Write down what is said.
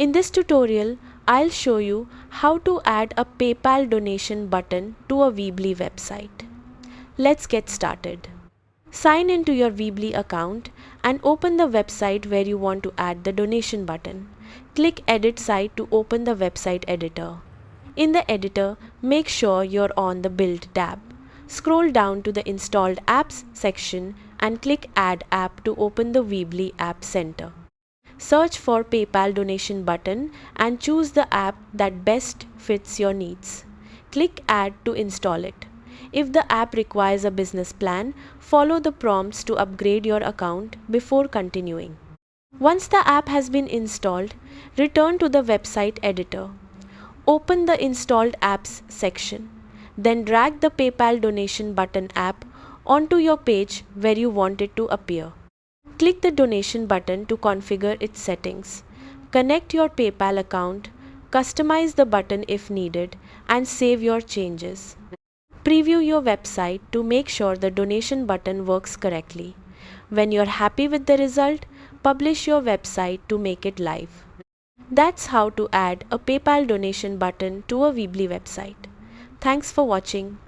In this tutorial, I'll show you how to add a PayPal donation button to a Weebly website. Let's get started. Sign into your Weebly account and open the website where you want to add the donation button. Click Edit Site to open the website editor. In the editor, make sure you're on the Build tab. Scroll down to the Installed Apps section and click Add App to open the Weebly App Center. Search for PayPal donation button and choose the app that best fits your needs. Click Add to install it. If the app requires a business plan, follow the prompts to upgrade your account before continuing. Once the app has been installed, return to the website editor. Open the Installed Apps section. Then drag the PayPal donation button app onto your page where you want it to appear. Click the donation button to configure its settings. Connect your PayPal account, customize the button if needed, and save your changes. Preview your website to make sure the donation button works correctly. When you're happy with the result, publish your website to make it live. That's how to add a PayPal donation button to a Weebly website. Thanks for watching.